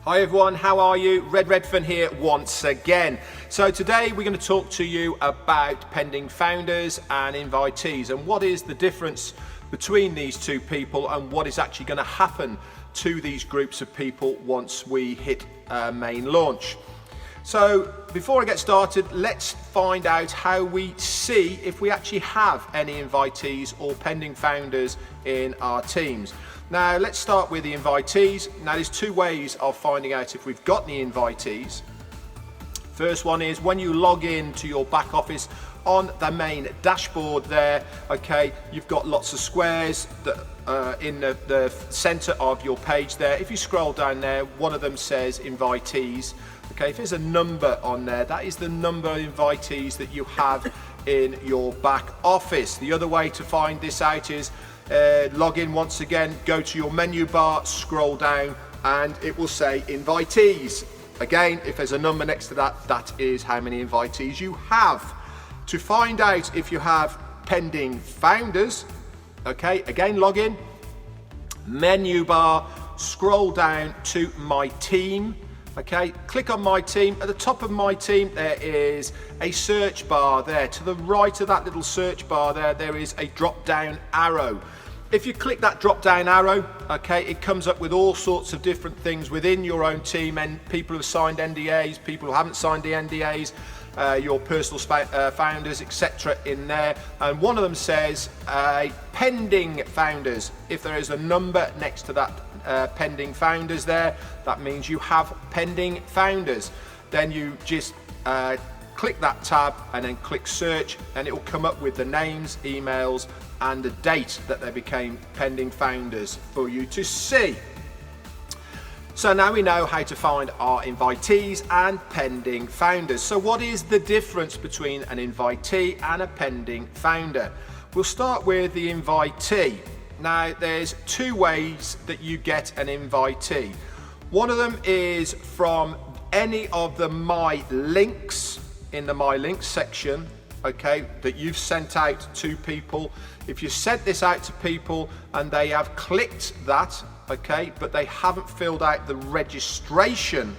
Hi everyone, how are you? Red Redfern here once again. So today we're going to talk to you about pending founders and invitees and what is the difference between these two people and what is actually going to happen to these groups of people once we hit main launch. So before I get started, let's find out how we see if we actually have any invitees or pending founders in our teams. Now let's start with the invitees. Now there's two ways of finding out if we've got any invitees. First one is when you log in to your back office on the main dashboard there, okay, you've got lots of squares that in the center of your page there. If you scroll down there, one of them says invitees. Okay, if there's a number on there, that is the number of invitees that you have in your back office. The other way to find this out is log in once again, go to your menu bar, scroll down, and it will say invitees. Again, if there's a number next to that, that is how many invitees you have. To find out if you have pending founders, okay, again, log in, menu bar, scroll down to my team. Okay, click on my team. At the top of my team there is a search bar there. To the right of that little search bar there is a drop down arrow. If you click that drop down arrow, okay, it comes up with all sorts of different things within your own team, and people who have signed NDAs, people who haven't signed the NDAs, your personal founders, etc. in there. And one of them says pending founders. If there is a number next to that pending founders there, that means you have pending founders. Then you just click that tab and then click search, and it will come up with the names, emails, and the date that they became pending founders for you to see. So now we know how to find our invitees and pending founders. So what is the difference between an invitee and a pending founder? We'll start with the invitee. Now there's two ways that you get an invitee. One of them is from any of the My Links in the My Links section, okay, that you've sent out to people. If you sent this out to people and they have clicked that, okay, but they haven't filled out the registration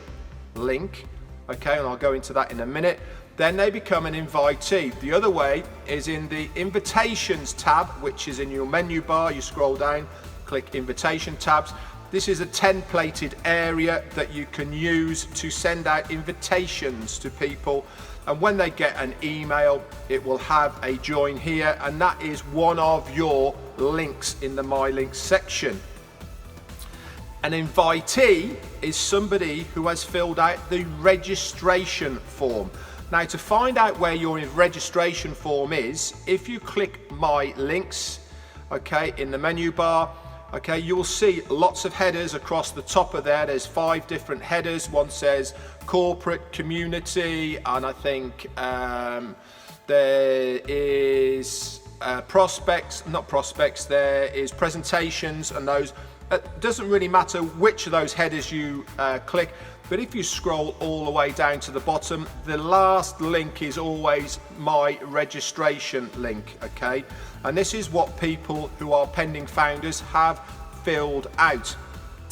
link, okay, and I'll go into that in a minute, then they become an invitee. The other way is in the invitations tab, which is in your menu bar. You scroll down, click invitation tabs. This is a templated area that you can use to send out invitations to people, and when they get an email it will have a join here, and that is one of your links in the My Links section. An invitee is somebody who has filled out the registration form. Now to find out where your registration form is, if you click My Links, okay, in the menu bar, okay, you will see lots of headers across the top of there. There's 5 different headers. One says corporate, community, and I think there is prospects, not prospects, there is presentations, and those. It doesn't really matter which of those headers you click, but if you scroll all the way down to the bottom, the last link is always my registration link, okay? And this is what people who are pending founders have filled out,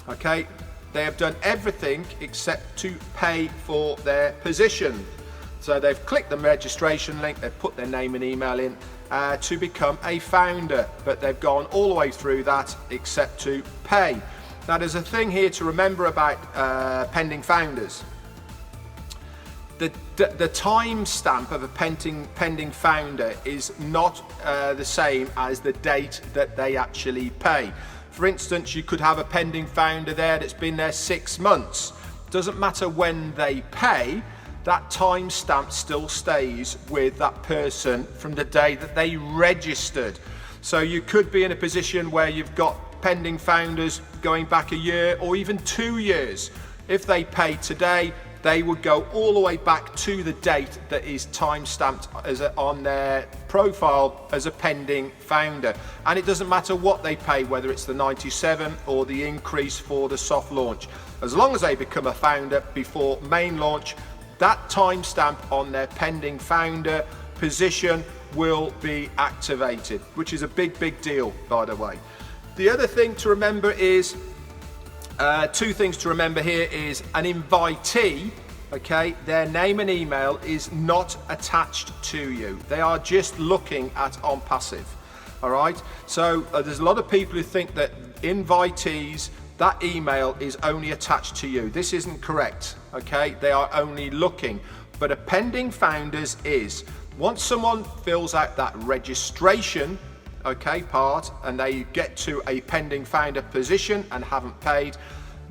okay? They have done everything except to pay for their position. So they've clicked the registration link, they've put their name and email in to become a founder, but they've gone all the way through that except to pay. Now there's a thing here to remember about pending founders. The time stamp of a pending founder is not the same as the date that they actually pay. For instance, you could have a pending founder there that's been there 6 months. Doesn't matter when they pay, that time stamp still stays with that person from the day that they registered. So you could be in a position where you've got pending founders going back a year or even 2 years. If they pay today, they would go all the way back to the date that is time stamped on their profile as a pending founder. And it doesn't matter what they pay, whether it's the 97 or the increase for the soft launch. As long as they become a founder before main launch, that timestamp on their pending founder position will be activated, which is a big deal, by the way. The other thing to remember is Two things to remember here is an invitee, okay, their name and email is not attached to you. They are just looking at OnPassive. All right, so there's a lot of people who think that invitees, that email is only attached to you. This isn't correct, okay? They are only looking, but a pending founders is. Once someone fills out that registration, okay, part, and they get to a pending founder position and haven't paid,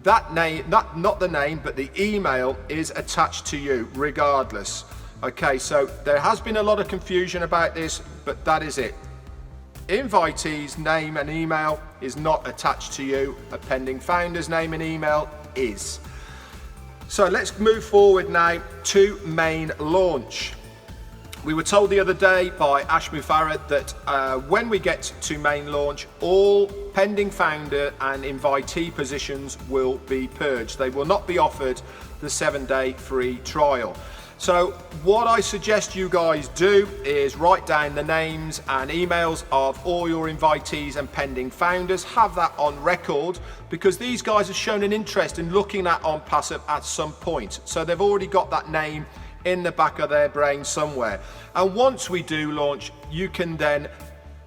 that name, not the name, but the email is attached to you regardless. Okay, so there has been a lot of confusion about this, but that is it. Invitee's name and email is not attached to you. A pending founder's name and email is. So let's move forward now to main launch. We were told the other day by Ash Mufarad that when we get to main launch, all pending founder and invitee positions will be purged. They will not be offered the 7-day free trial. So what I suggest you guys do is write down the names and emails of all your invitees and pending founders. Have that on record, because these guys have shown an interest in looking at OnPassive at some point. So they've already got that name in the back of their brain somewhere. And once we do launch, you can then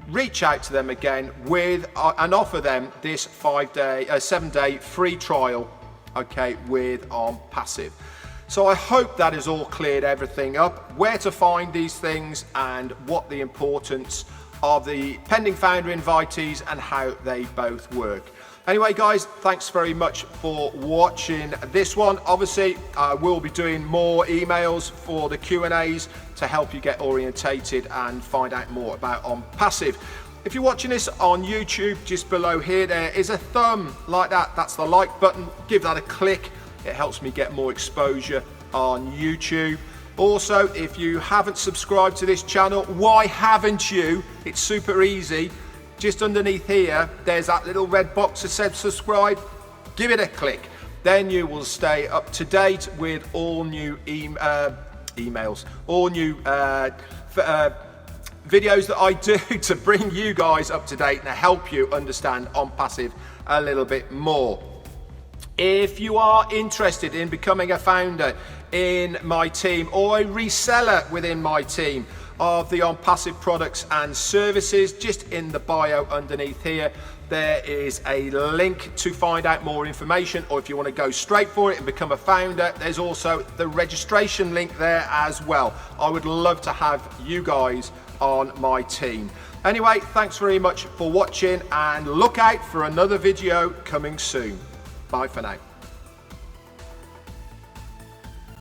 reach out to them again with and offer them this 7-day free trial, okay, with OnPassive. So I hope that has all cleared everything up, where to find these things and what the importance of the pending founder invitees and how they both work. Anyway guys, thanks very much for watching this one. Obviously I will be doing more emails for the Q&As to help you get orientated and find out more about OnPassive. If you're watching this on YouTube, just below here there is a thumb like that. That's the like button. Give that a click. It helps me get more exposure on YouTube. Also, if you haven't subscribed to this channel, why haven't you? It's super easy. Just underneath here, there's that little red box that says subscribe. Give it a click. Then you will stay up to date with all new emails, all new videos that I do to bring you guys up to date and help you understand OnPassive a little bit more. If you are interested in becoming a founder in my team or a reseller within my team of the OnPassive products and services, just in the bio underneath here, there is a link to find out more information, or if you want to go straight for it and become a founder, there's also the registration link there as well. I would love to have you guys on my team. Anyway, thanks very much for watching and look out for another video coming soon. Bye for now.